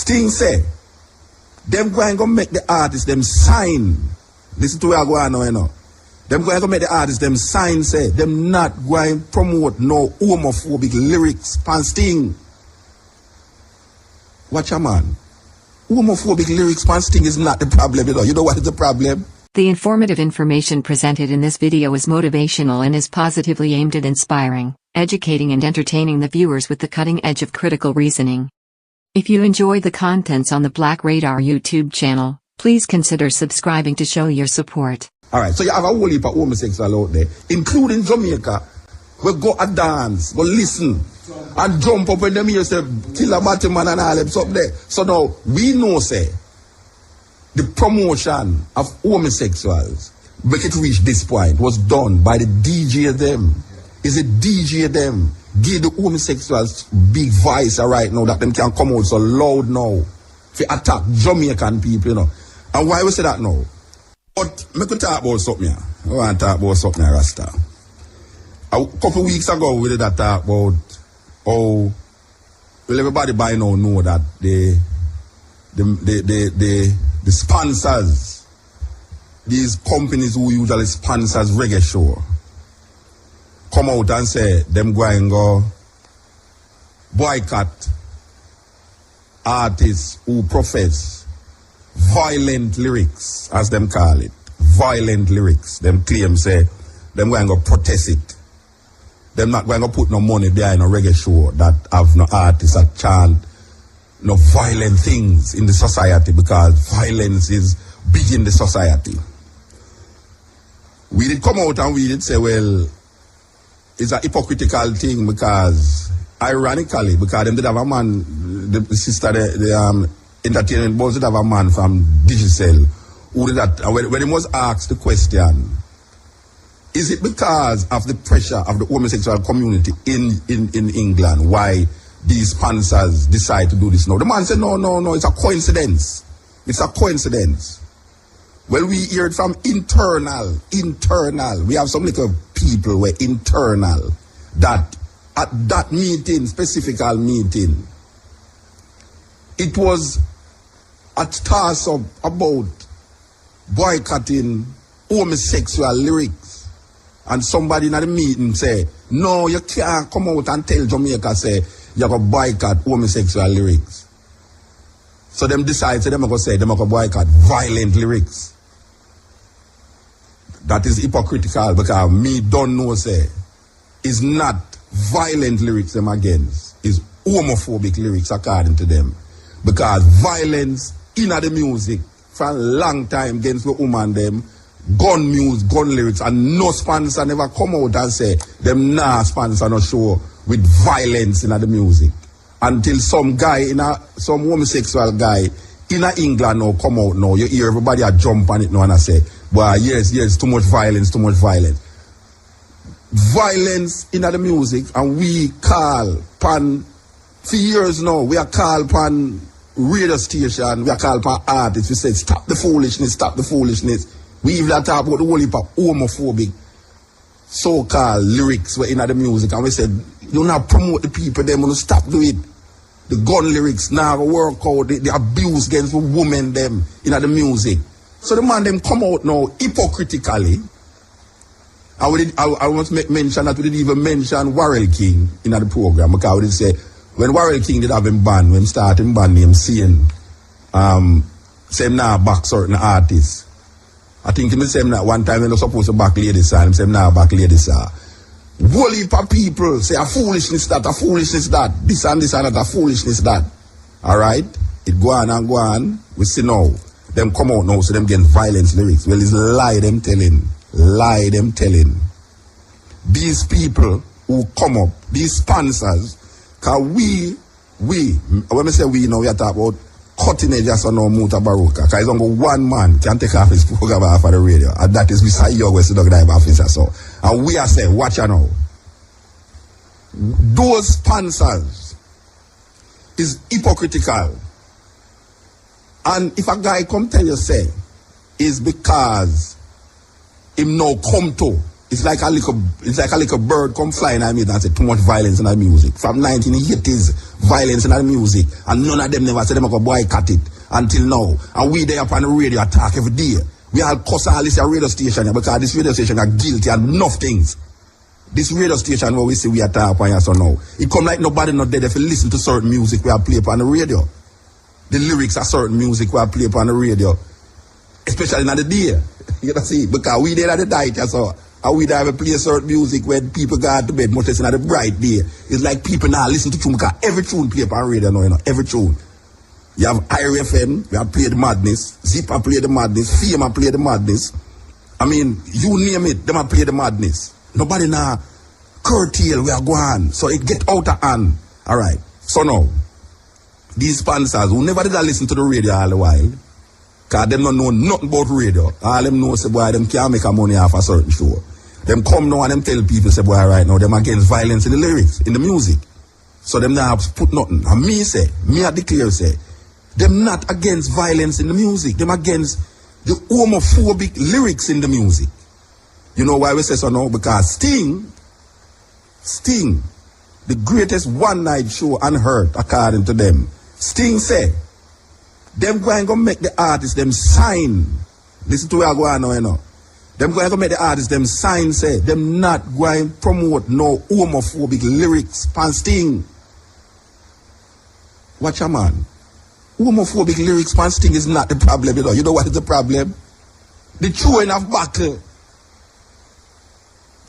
Sting say, them going to make the artists them sign. Listen to where I go on now, you know. Them going to make the artists them sign, say, them not going to promote no homophobic lyrics pan Sting. Watch a man. Homophobic lyrics pan Sting is not the problem, you know. You know what is the problem? The informative information presented in this video is motivational and is positively aimed at inspiring, educating and entertaining the viewers with the cutting edge of critical reasoning. If you enjoy the contents on the Black Radar YouTube channel, please consider subscribing to show your support. Alright, so you have a whole heap of homosexual out there, including Jamaica. We go a dance, go listen, and jump up when them here say, kill a Batman and all them up there. So now, we know, say, the promotion of homosexuals, make it reach this point, was done by the DJ them. Is it DJ them? Give the homosexuals big voice right now that them can come out so loud now to attack Jamaican people, you know. And why we say that now? But me could talk about something here. I want to talk about something here, Rasta. A couple weeks ago we did that talk about how, well, everybody by now know that the sponsors, these companies who usually sponsors reggae show, come out and say them going go boycott artists who profess violent lyrics, as them call it. Violent lyrics. Them claim say them going to protest it. Them not going to put no money behind a reggae show that have no artists that chant no violent things in the society, because violence is big in the society. We did come out and we did say, well, it's a hypocritical thing, because ironically, because them did have a man, the sister, the entertainment boss did have a man from Digicel who did that. And when he was asked the question, is it because of the pressure of the homosexual community in England why these sponsors decide to do this now? The man said, no, it's a coincidence. It's a coincidence. Well, we heard from internal. We have some little people were internal that at that meeting, specific meeting, it was a toss-up about boycotting homosexual lyrics. And somebody in the meeting say, no, you can't come out and tell Jamaica, say, you're going to boycott homosexual lyrics. So them decide, so them are going to say, them are going to boycott violent lyrics. That is hypocritical, because me don't know, say, is not violent lyrics them against, is homophobic lyrics according to them. Because violence in the music for a long time against the woman them, gun music, gun lyrics, and no sponsor never come out and say them nah sponsor no show with violence in the music. Until some guy, some homosexual guy in England now come out now, you hear everybody a jump on it now and I say, well, yes, too much violence. Violence in the music, and we call pan, for years now, we are called pan radio station, we are called pan artists, we say, stop the foolishness. We even talk about the whole heap of homophobic so-called lyrics were in the music, and we said, you not promote the people, them want to stop do it. The gun lyrics now work out, the abuse against the women them in the music. So the man them come out now hypocritically. I want to make mention that we didn't even mention Warrell King in the program, because we did say when Warrell King did have him banned, when starting ban him saying say him now back certain artists. I think him say him that one time when they're supposed to back ladies him say him now back ladies whole heap of people say a foolishness that, this and that, a foolishness that. Alright? It go on, we see now. Them come out now, so them getting violence lyrics. Well, it's lie them telling. These people who come up, these sponsors, because we, when we say we now, we are talking about cutting edge as no mutabaruka. Because it's only one man can take off his program off of the radio. And that is Mr. Yogwe Sidogdaiba officer. So, and we are saying, watch out now. Those sponsors is hypocritical. And if a guy come tell you, say, is because him now come to It's like a little bird come flying at me and say too much violence in the music. From 1980s, violence in the music, and none of them never said them go boycott it until now. And we there up on the radio attack every day. We all cuss all this radio station because this radio station are guilty and enough things. This radio station where we see we attack upon here so now. It come like nobody not dead if you listen to certain music we are play upon the radio. The lyrics are certain music we are play upon the radio. Especially in the day. You know see, because we there at the night so. And we have a play certain music when people go to bed much less in the bright day. It's like people now listen to tune because every tune play upon radio now, you know, every tune. You have IRFM, we have played the madness, Zipper play the madness, Fema play the madness. I mean, you name it, them have play the madness. Nobody now curtail we are going. So it get out of hand. Alright. So now, these sponsors who never did listen to the radio all the while, because them don't know nothing about radio. All them know say boy them can't make a money off a certain show. Them come now and them tell people say boy right now them against violence in the lyrics, in the music. So them not have put nothing. And me I declare say, them not against violence in the music. Them against the homophobic lyrics in the music. You know why we say so now? Because Sting, the greatest one-night show unheard according to them. Sting said, them going to make the artists them sign. Listen to where I go on now, you know. Them going to make the artists them sign say them not going to promote no homophobic lyrics pan Sting. Watch a man. Homophobic lyrics pan Sting is not the problem, you know. You know what is the problem? The throwing of buckle.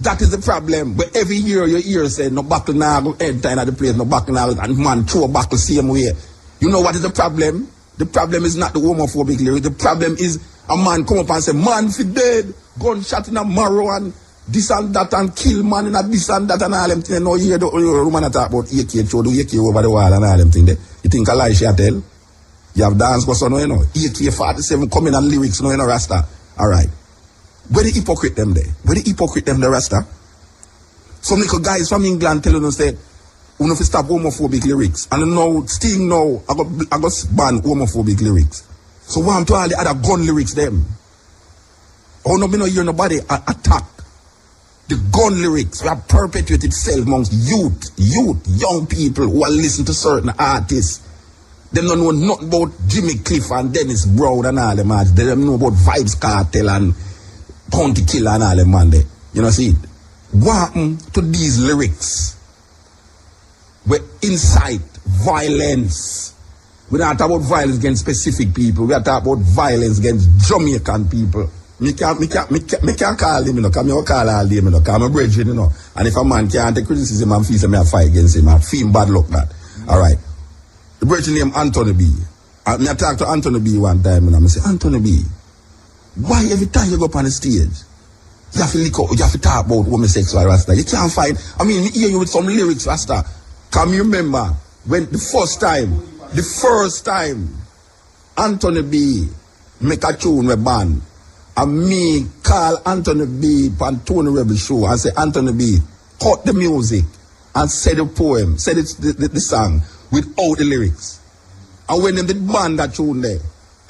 That is the problem. But every year you hear say no buckle now go enter in the place, no buckle now, and man throw a buckle same way. You know what is the problem? The problem is not the homophobic lyrics. The problem is a man come up and say, man fi dead, gunshot in a marrow and this and that and kill man in a this and that and all them things. No, you hear the woman talk about AK, throw the AK over the wall and all them things there. You think a lie she tell? You have dance go so no, you know. AK-47 coming and lyrics, no, you know, Rasta. Alright. Where the hypocrite them there? Where the hypocrite them there, Rasta? Some little guys from England telling us that we have to stop homophobic lyrics. And now, Sting now, I got ban homophobic lyrics. So what I'm to all the other gun lyrics them? Oh no, me no hear nobody attack the gun lyrics. We have perpetuated itself amongst youth, young people who are listening to certain artists. Them don't know nothing about Jimmy Cliff and Dennis Brown and all them. They don't know about Vibes Cartel and County Killer and all them man there. You know see it? What happened to these lyrics? We incite violence. We don't talk about violence against specific people. We are talking about violence against Jamaican people. Me can't call him, you know, because me call all them, you know, because I'm a brethren, you know. And if a man can't take criticism and feel me, I fight against him, I feel bad luck that. Alright. The brethren named Anthony B. I talked to Anthony B one time and I say, Anthony B, why every time you go up on the stage, you have to talk about homosexual Rasta? You can't find, I mean, we hear you with some lyrics, Rasta. Can you remember when the first time Anthony B make a tune with band and me call Anthony B on Tony Rebel show and say, Anthony B, cut the music and say the poem, say the song without the lyrics. And when them did band that tune there,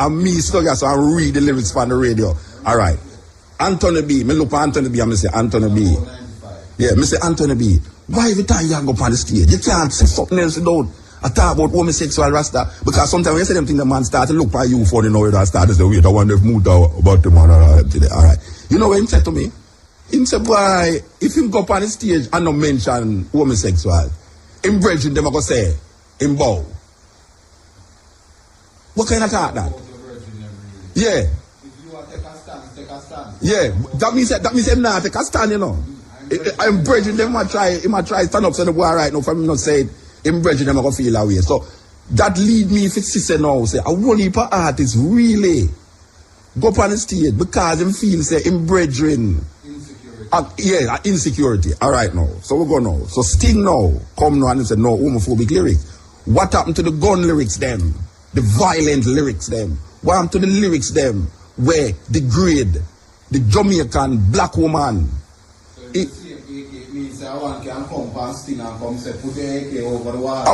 and me stuck so I read the lyrics on the radio. Alright. Anthony B, me look at Anthony B and me say, Anthony B. Yeah, me say, Anthony B, why every time you go up on the stage, you can't say something else without I talk about homosexual Rasta? Because sometimes when you say them things, the man start to look at you funny now, you start to say, wait, I wonder if moved about the man or today. Alright. You know what he said to me? He said, boy, if him go up on the stage and not mention homosexual, him brethren them are going to say, him bow. What kind of talk that? Yeah. If you want to take a stand, take a stand. Yeah. That means him not take a stand, you know. I'm brethren them might try stand up so the boy right now for him not say it. Him brethren them are going to feel away. So that lead me if it's sister now say a whole heap of artists really go up on the stage because him feel say him brethren insecurity. Alright now. So we go now. So Sting now come now and say no homophobic lyrics. What happened to the gun lyrics them? The violent lyrics them? What happened to the lyrics them where degrade the Jamaican black woman? A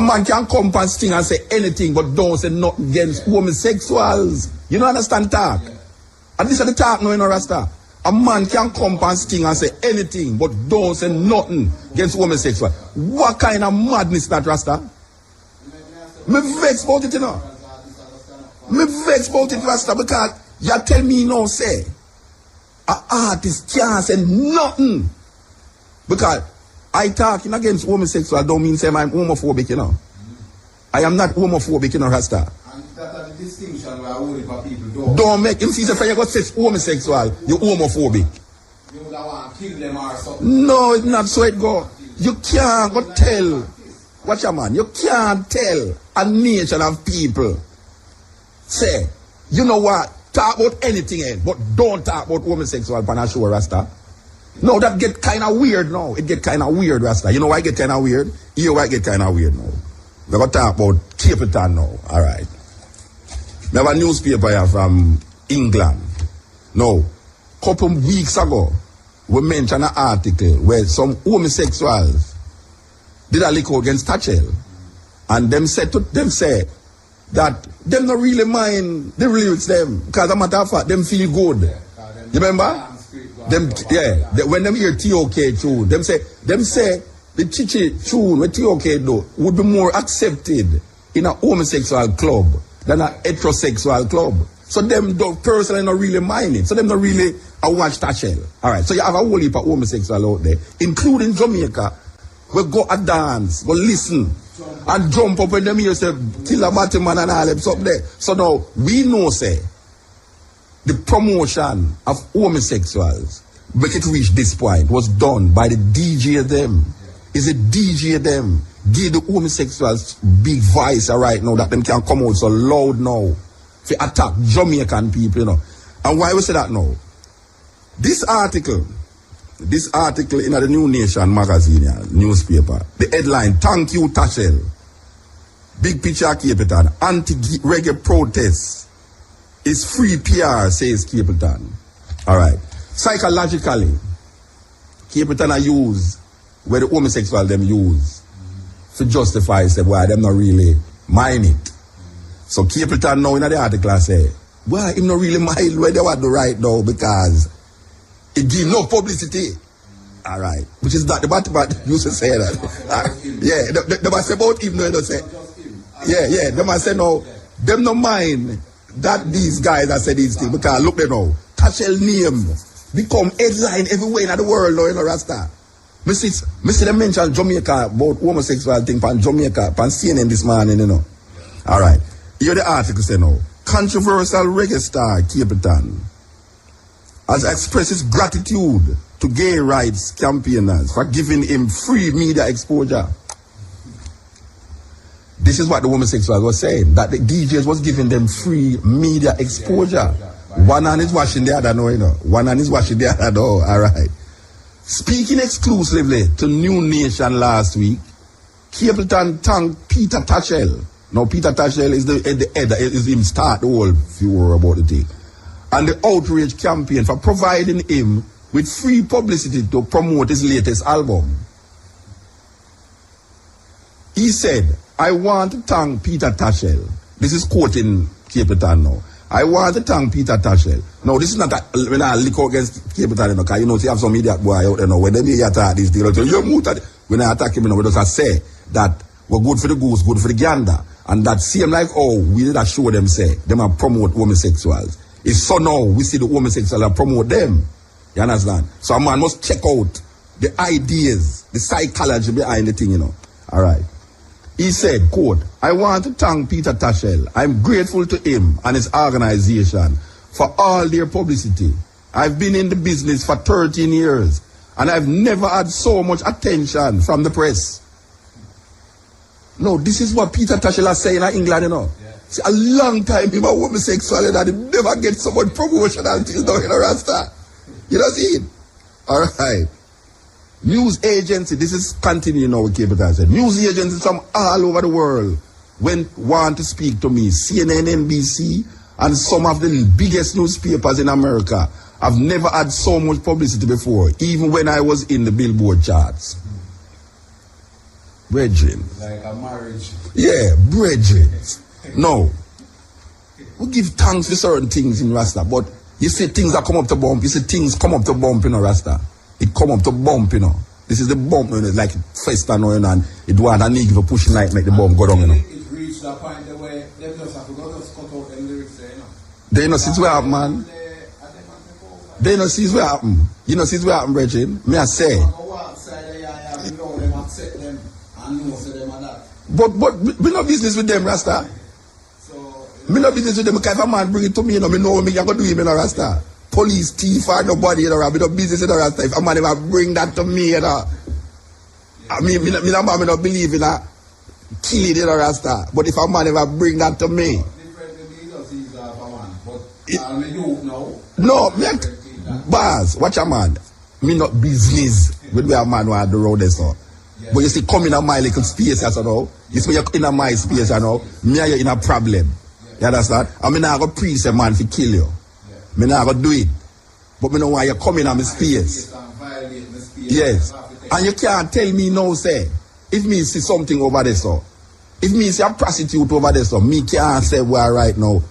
man can come and sting and say anything but don't say nothing against homosexuals. You don't understand talk? Yeah. And this is the talk now, you know, Rasta. A man can come and sting and say anything, but don't say nothing against homosexual. What kind of madness that, Rasta? Me vex about it, you know. Me vex about it, Rasta, because you tell me no say a artist can't say nothing. Because I talking against homosexual don't mean say I'm homophobic, you know. I am not homophobic, you know, Rasta. And that's the distinction where only for people don't make him see if you go say homosexual, you're homophobic. You would want to kill them or something. No, it's not so it go. You can't go tell. Watch your man, you can't tell a nation of people. Say, you know what? Talk about anything else, but don't talk about homosexual on a show, Rasta. No, that get kind of weird now. It get kind of weird, Rasta. You know why it get kind of weird? Here why it get kind of weird now. We're going to talk about Cape Town now. All right. We have a newspaper here from England. Now, a couple weeks ago, we mentioned an article where some homosexuals did a lick against Thatchell. And them said that them not really mind the lyrics them. Because as a matter of fact, them feel good. You remember? Them, yeah, when them hear TOK tune, them say the Chichi tune with TOK though would be more accepted in a homosexual club than a heterosexual club. So them don't personally not really mind it. So them not really watch Thatchell. Alright, so you have a whole heap of homosexual out there, including Jamaica, we go a dance, go listen, and jump up when them here say Tilla Batman and all them up there. So now we know say the promotion of homosexuals, make it reach this point, was done by the DJ them. Is a DJ them give the homosexuals big voice right now that them can come out so loud now to attack Jamaican people, you know. And why we say that now? This article in the New Nation magazine, newspaper, the headline, "Thank you, Thatchell. Big picture Cape Town. Anti-reggae protests is free PR, says Cape Town." All right. Psychologically, Cape Town are used where the homosexual them use to justify say why them not really mind it. So Cape Town now in the article say, why him not really mind where they want to write now because it give no publicity. All right. Which is not the bad used to say that. Yeah, they must say about him, no, they don't say. Yeah, they must say no, them no mind that these guys that say these things because look they know, Thatchell name become headline everywhere in the world now, you know, Rasta. Me see them mention Jamaica about homosexual thing from Jamaica, from CNN this morning, you know. All right. Here the article say now, controversial reggae star Cape Town has expressed his gratitude to gay rights campaigners for giving him free media exposure. This is what the homosexuals was saying, that the DJs was giving them free media exposure. One hand is washing the other, no, you know. One hand is washing the other, no. All right. Speaking exclusively to New Nation last week, Cape Town thanked Peter Thatchell. Now, Peter Thatchell is the head, is him start the whole furor about the thing. And the outrage campaign for providing him with free publicity to promote his latest album. He said, "I want to thank Peter Thatchell." This is quoting Cape Town now. "I want to thank Peter Thatchell." Now, this is not when I lick against Cape Town, because you know, you have some idiot boy out there now, when they may attack this deal, when I attack him, we just say that we're good for the goose, good for the gander. And that same like, oh, we did show them say, them are promote homosexuals. It's so now we see the homosexuals and promote them. You understand? So a man must check out the ideas, the psychology behind the thing, you know. All right. He said, quote, "I want to thank Peter Thatchell. I'm grateful to him and his organization for all their publicity. I've been in the business for 13 years and I've never had so much attention from the press." No, this is what Peter Thatchell is saying in England, you know. Yeah. See, a long time he was homosexual and he never get so much promotion until now, you know, Rasta. You don't see it? All right. News agency, this is continuing now with Cape Town. News agencies from all over the world want to speak to me. CNN, NBC, and some of the biggest newspapers in America. I've never had so much publicity before, even when I was in the Billboard charts. Brethren. Like a marriage. Yeah, brethren. No. We give thanks for certain things in Rasta, but You see things that come up to bump. You see things come up to bump, you know, Rasta. It come up to bump, you know. This is the bump, you know, it's like festa now, you know, and it want a nigga for pushing like make the bump go down, you know. It reached that point where they just have to go just cut out them lyrics there, you know. They know since what happen, man. They know since what happen. You know since what happen, Brethren. Me I say. But we no business with them, Rasta. Me no business with them. If a man bring it to me, you know, me know me can go do him, you know, Rasta. Police, thief, or nobody, you know, me no business with the Rasta. If a man ever bring that to me, you know, I mean, me no believe in a killing, you know, Rasta. But if a man ever bring that to me, no, me bars, watch a man. Me not business with where a man want the road is so. But you see, come in a my little space, you know. You see, you're in a my space, you know. Me and you in a problem. You understand? I mean, I go preach a man to kill you. Me not go do it. But me know why you come in a my space. Yes. And you can't tell me no, say. If me see something over there, so. If me see a prostitute over there, so. Me can't say where right now.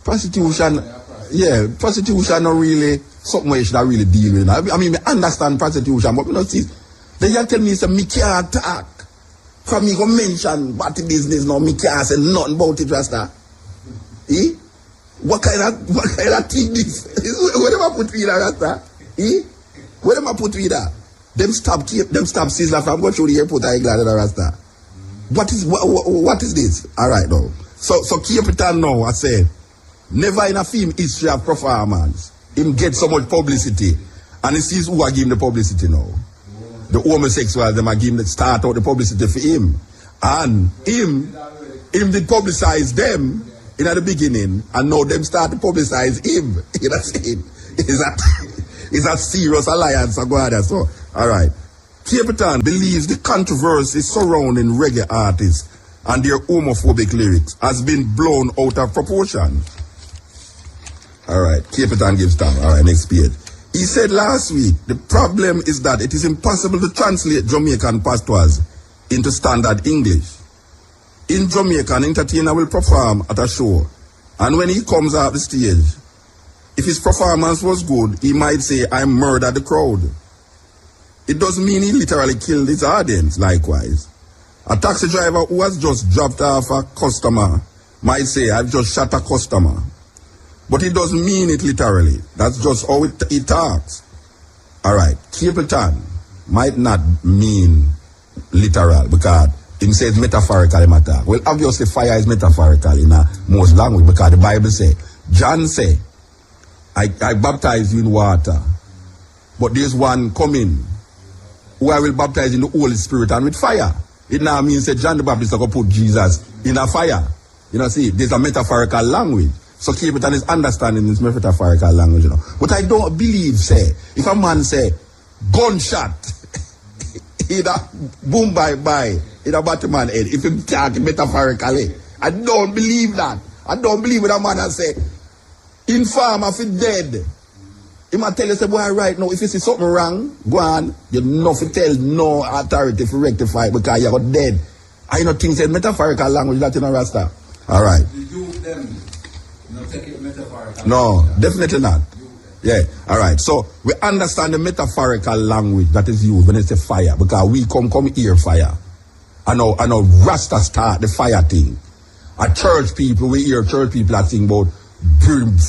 Prostitution, yeah, prostitution not really something where you should really deal with. I mean, I understand prostitution, but you know, see, they can tell me, say, me can't talk. From me go mention party business now, me can't say nothing about it, Rasta. Eh? What kind of thing this? What am I put with that, Rasta? Eh? What am I put with that? Them stop Sizzler from going through the airport, I glad that, Rasta. What is this? Alright now. So keep it on now, I say. Never in a film history of performance, him get so much publicity, and he sees who are giving the publicity now. The homosexuals, them are giving the start out the publicity for him. And him did publicize them in the beginning, and now them start to publicize him. You know what I'm saying? It's a serious alliance, so, alright. Capitan believes the controversy surrounding reggae artists and their homophobic lyrics has been blown out of proportion. Alright, Capitan gives time. Alright, next page. He said last week, the problem is that it is impossible to translate Jamaican patois into standard English. In Jamaica, an entertainer will perform at a show, and when he comes off the stage, if his performance was good, he might say, I murdered the crowd. It doesn't mean he literally killed his audience, likewise. A taxi driver who has just dropped off a customer might say, I've just shot a customer. But it doesn't mean it literally. That's just how it talks. Alright, Capleton might not mean literal because him says metaphorical in attack. Well, obviously fire is metaphorical in most language because the Bible say, John say, I baptize you in water, but there's one coming who I will baptize in the Holy Spirit and with fire. It now means that John the Baptist is going to put Jesus in a fire. You know, see, there's a metaphorical language. So Capitan is understanding this metaphorical language, you know. But I don't believe, say, if a man say, gunshot, either boom bye, in a Batman head, if he talk metaphorically, I don't believe that. I don't believe when a man has say, inform if he dead. He might tell you, say, boy, right now, if you see something wrong, go on, you know if you tell no authority to rectify it because you got dead. I know things in metaphorical language that you know, Rasta. All right. No, definitely not. Yeah, all right. So we understand the metaphorical language that is used when it's a fire because we come here fire. I know Rasta start the fire thing. At church people, we hear church people that sing about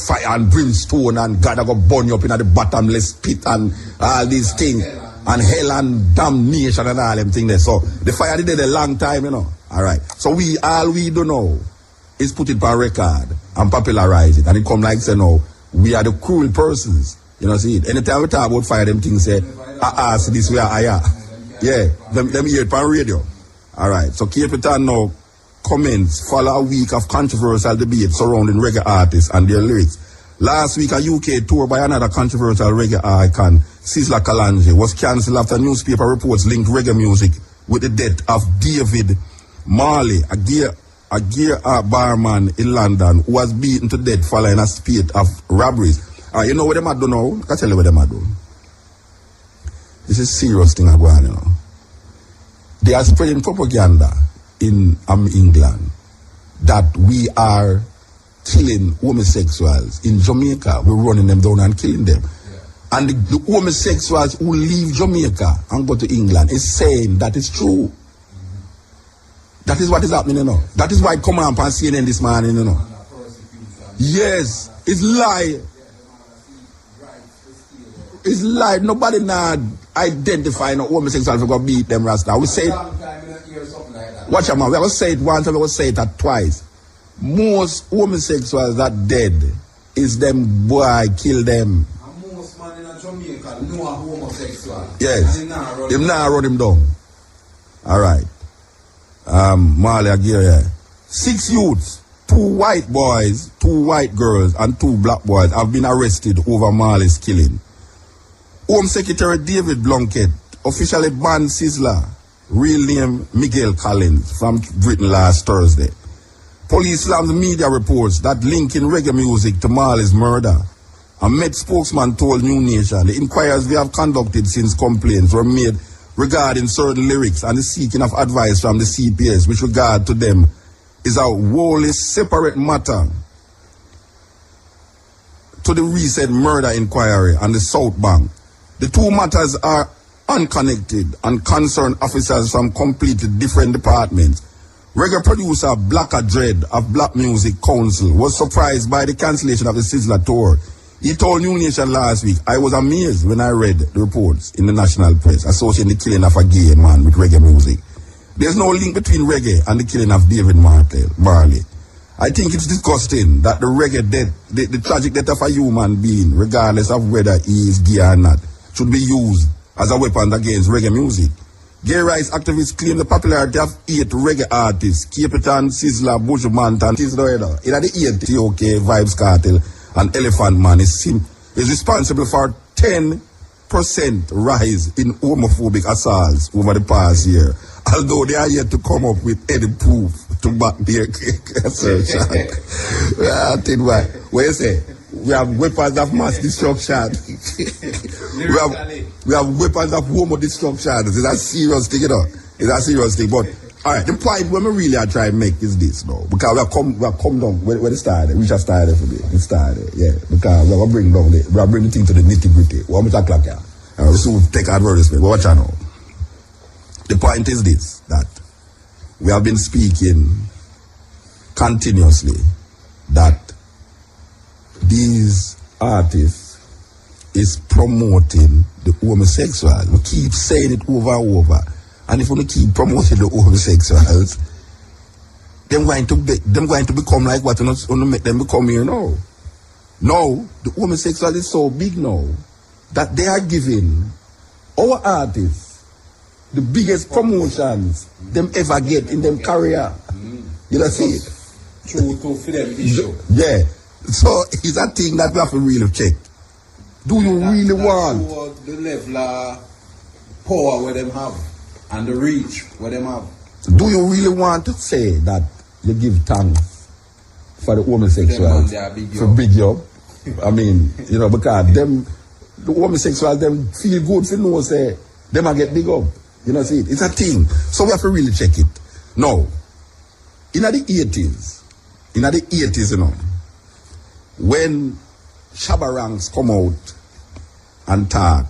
fire and brimstone and God go burn you up in the bottomless pit and all these things and hell and damnation and all them things there. So the fire did it a long time, you know. All right. So all we do know is put it on record and popularize it. And it come like say no, we are the cruel persons. You know, see it. Anytime we talk about fire, them things say, see this way I are. Yeah, them hear it on radio. Alright, so Capitan now comments follow a week of controversial debate surrounding reggae artists and their lyrics. Last week a UK tour by another controversial reggae icon, Sizzler Kalonji, was cancelled after newspaper reports linked reggae music with the death of David Marley, a gear barman in London who was beaten to death following a spate of robberies. You know what them are doing now? I can tell you what them are doing. This is a serious thing going on, you know. They are spreading propaganda in England that we are killing homosexuals in Jamaica. We're running them down and killing them. And the homosexuals who leave Jamaica and go to England is saying that is true. That is what is happening, you know. That is why it come on CNN this morning, you know. Yes, it's lie. It's lie. Nobody now identify no homosexual if we go beat them Rasta. We say it. Watch out, man. We will say it once and we will say it twice. Most homosexuals that dead is them boy kill them. And most man in Jamaica know a homosexual. Yes. Them now run him down. Alright. Marley Aguirre. 6 youths, 2 white boys, 2 white girls, and 2 black boys have been arrested over Marley's killing. Home Secretary David Blunkett officially banned Sizzler, real name Miguel Collins, from Britain last Thursday. Police slammed media reports that linking reggae music to Marley's murder. A Met spokesman told New Nation the inquiries we have conducted since complaints were made regarding certain lyrics and the seeking of advice from the CPS with regard to them is a wholly separate matter to the recent murder inquiry on the South Bank. The 2 matters are unconnected and concern officers from completely different departments. Reggae producer Blacker Dread of Black Music Council was surprised by the cancellation of the Sizzler tour. He told New Nation last week, I was amazed when I read the reports in the national press associating the killing of a gay man with reggae music. There's no link between reggae and the killing of David Marley. I think it's disgusting that the reggae death, the tragic death of a human being, regardless of whether he is gay or not, should be used as a weapon against reggae music. Gay rights activists claim the popularity of 8 reggae artists, Capitan, Sizzler, Bushmant, and Sizzler. In the 8 TOK, Vibes Cartel, and Elephant Man is responsible for 10% rise in homophobic assaults over the past year, although they are yet to come up with any proof to back their assertion. I think what you say? We have weapons of mass destruction. we have weapons of homo destruction. It's a serious thing, you know. It's a serious thing. But all right, the point when we really are trying to make is this, though, because we have come down when it started. We just started for me. It started, yeah. Because we have bring the thing to the nitty gritty. 1 o'clock here. We soon take advertisement. Watch out now. The point is this: that we have been speaking continuously that these artists is promoting the homosexual. We keep saying it over and over. And if we keep promoting the homosexuals, them going to become like what? We're not make them become here now. Now, the homosexual is so big now that they are giving our artists the biggest promotions them ever get in them career. You know, see it? True to for them issue. Yeah. So it's a thing that we have to really check. Do you really want the level of power where them have and the reach where them have? Do you really want to say that you give thanks for the homosexuals for big job? I mean, you know, because them the homosexuals them feel good for no say them a get big up. You know, see it? It's a thing. So we have to really check it. Now, in the 80s, you know, when Shabba Ranks come out and talk,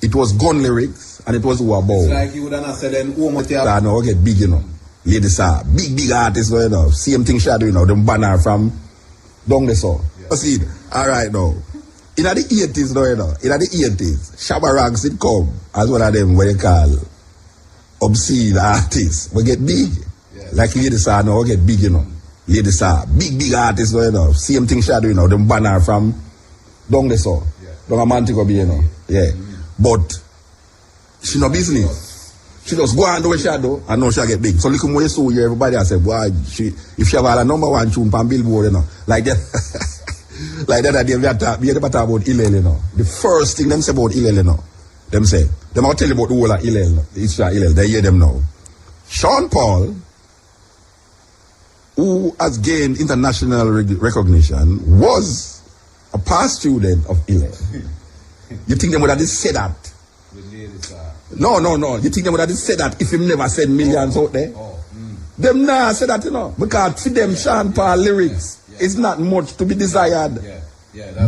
it was gun lyrics and it was who about. It's like you would have said then I know, get big, you know. Ladies are big artists, you know. Same thing shadow, you know, them banner from down the south. Yeah. See it? Alright now. In the 80s, you know, in the 80s, Shabba Ranks it come as one of them what they call obscene artists. We get big. Yes. Like ladies are now get big, you know. Ladies are big artists, you know. Same thing shadow, you know, them banner from down the south. Yeah. Down a Montego Bay, you know. Yeah. But she no business. She just go and do a shadow and now she get big. So look at what you saw here, everybody I said, boy, if she have a number 1 tune on Billboard, you know, like that. Like that idea we have talk about Hillel, you know. The first thing them say about Hillel, you know. Them say, them will tell you about the whole of Hillel, Israel Hillel, they hear them now. Sean Paul, who has gained international recognition, was a past student of Hillel. You think them would have just said that? No. You think them would have just said that if him never said millions out there? Them nah said that, you know. Because for them Sean Paul lyrics It's not much to be desired.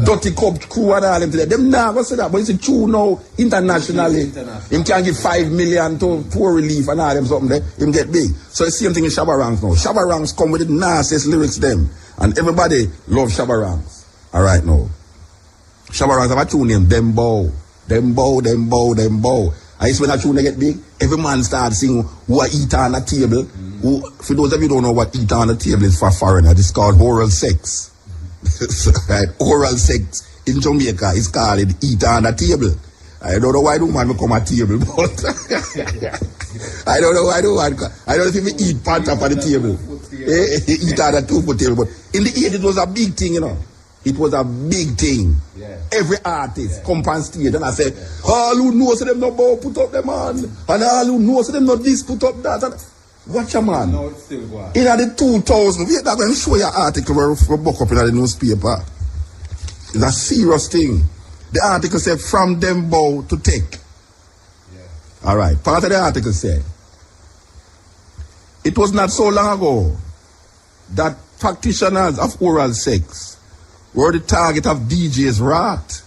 Dirty Cup crew and all them today. Them never say that, but it's true now internationally. Him can give 5 million to poor relief and all them something there. Him get big. So the same thing in Shabba Ranks now. Shabba Ranks come with the nastiest lyrics them. And everybody love Shabba Ranks. Alright now. Shabba Ranks have a tune named Dembow. Dembow, Dembow, Dembow. And it's when a tune they get big, every man starts singing who are eat on a table. Who, for those of you who don't know what eat on a table is for foreigners, it's called oral sex. Right? Oral sex in Jamaica is called eat on a table. I don't know why the woman become a table, but I don't know why the woman, I don't know if he eat pan top of the table. Eat on a 2-foot table, but in the 80s it was a big thing, you know. It was a big thing. Every artist come on stage and I say, all who knows them no bow, put up them on. And all who knows them no this, put up that. And watch a man. No, it's still going. In the 2000, wait, I'm going to show you an article where we book up in the newspaper. It's a serious thing. The article said, from them bow to take. All right. Part of the article said, it was not so long ago that practitioners of oral sex were the target of DJ's wrath,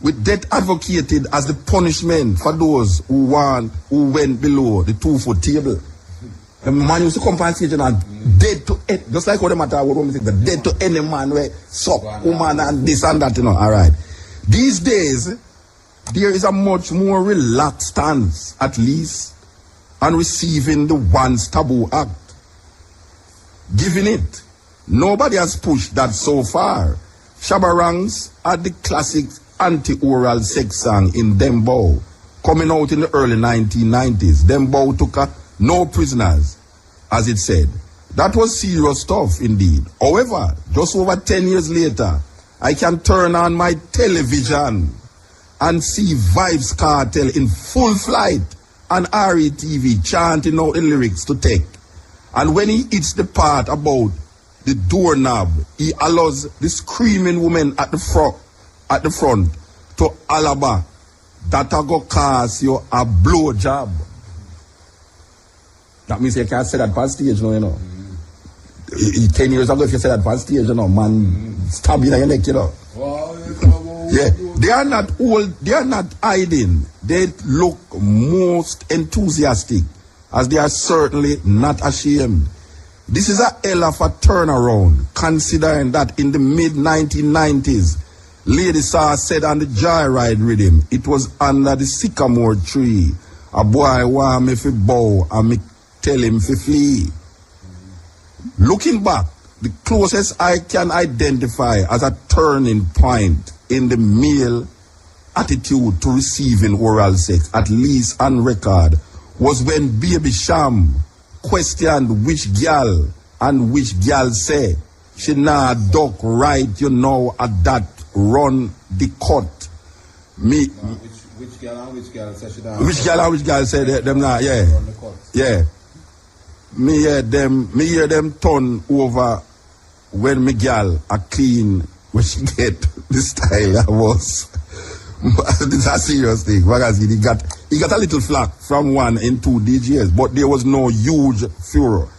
with death advocated as the punishment for those who went below the 2-foot table. The man used to come on stage and dead to it, just like what the matter what women say, the dead to any man where suck woman and this and that, you know. All right. These days, there is a much more relaxed stance, at least, on receiving the once taboo act. Given it, nobody has pushed that so far. Shabba Ranks had the classic anti-oral sex song in Dembow, coming out in the early 1990s. Dembow took no prisoners, as it said. That was serious stuff indeed. However, just over 10 years later, I can turn on my television and see Vibes Cartel in full flight on RETV chanting out the lyrics to Take. And when he hits the part about the doorknob, he allows the screaming woman at the front to alaba that a go cause you a blow job. That means you can't say that on stage, you know. 10 years ago, if you say that on stage, you know, man, stab you in your neck, you know. Yeah, they are not old, they are not hiding. They look most enthusiastic, as they are certainly not ashamed. This is a hell of a turnaround, considering that in the mid-1990s, Lady Saw said on the Joyride rhythm, it was under the sycamore tree. A boy want me fi bow and me tell him fi flee. Looking back, the closest I can identify as a turning point in the male attitude to receiving oral sex, at least on record, was when Baby Sham questioned which girl and which girl say she nah duck right, you know, at that run the cut. Me which girl and which girl say she nah which girl and which girl say them nah, yeah. Run the cut. Yeah. Me hear them turn over when me girl a clean when she get the style I was. This is a serious thing. Magazine, he got a little flack from 1 and 2 DJs, but there was no huge furor.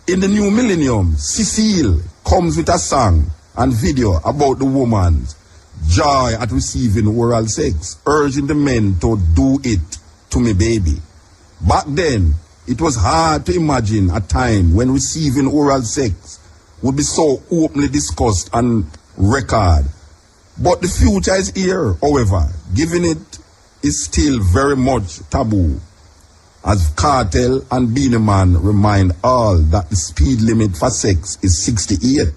In the new millennium, Cecile comes with a song and video about the woman's joy at receiving oral sex, urging the men to do it to me baby. Back then, it was hard to imagine a time when receiving oral sex would be so openly discussed on record. But the future is here, however, given it is still very much taboo, as Cartel and Beenie Man remind all that the speed limit for sex is 68.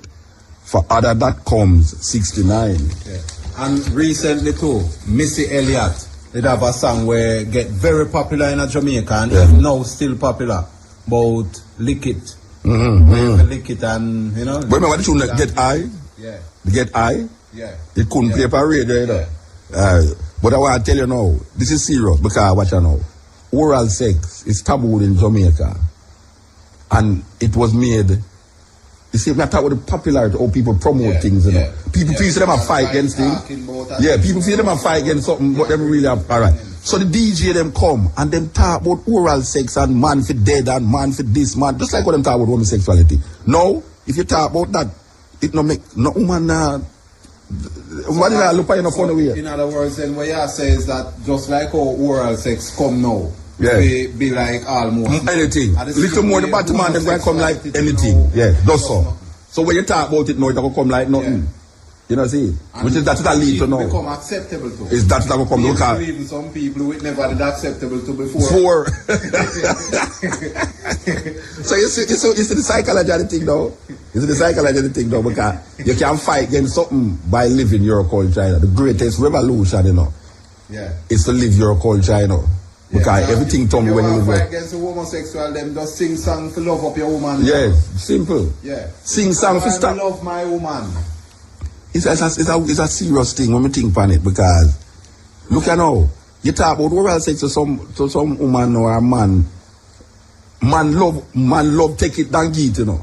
For other that comes 69. Yeah. And recently too, Missy Elliott did have a song where get very popular in Jamaica and is now still popular, about lick it. Lick it and, you know. But remember the tune that Get High? Yeah. Get High? Yeah. It couldn't play for radio, you know. But I want to tell you now, this is serious because watch you know. Oral sex is taboo in Jamaica. And it was made, you see, we are talking about the popularity of people promote things, you know. People feel them a fight against things. People feel them a fight against something, but them really have, alright. So the DJ them come and them talk about oral sex and man for dead and man for this, man. Just like what them talk about homosexuality. Now, if you talk about that, it no make no woman what did I look at in a funny way? In other words, then what you say is that just like how oral sex come now, be like almost anything. Little more the bottom man, they're going to come like anything. Yeah, that's so. So when you talk about it now, it's going to come like nothing. You know, see? Which is that's what I lead to now. Become acceptable to. Is that going to come? Look at even some people who never did acceptable to before. So you see the psychology of the thing though. You see the psychology of the thing though, because you can fight against something by living your culture. You know? The greatest revolution, you know, is to live your culture, you know. Because everything told me when you live fight against the homosexual, them just sing song to love up your woman. Yeah, simple. Yeah. Sing song for stop. Love my woman. It's a serious thing when we think on it, because look at now, you talk about oral sex to some woman or a man. Man love take it than give it, you know.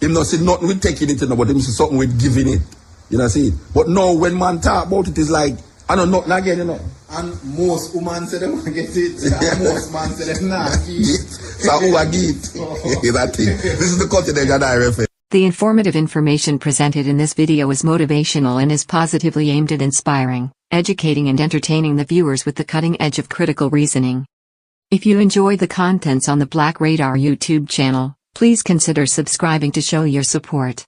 Him not say nothing with taking it, you know, but him say something with giving it. You know, see it. But now when man talk about it, it's like, I know nothing again, you know. And most women say them get it, and most men say them not get it. So who I get? That thing. This is the Continental Diary. The informative information presented in this video is motivational and is positively aimed at inspiring, educating and entertaining the viewers with the cutting edge of critical reasoning. If you enjoy the contents on the Black Radar YouTube channel, please consider subscribing to show your support.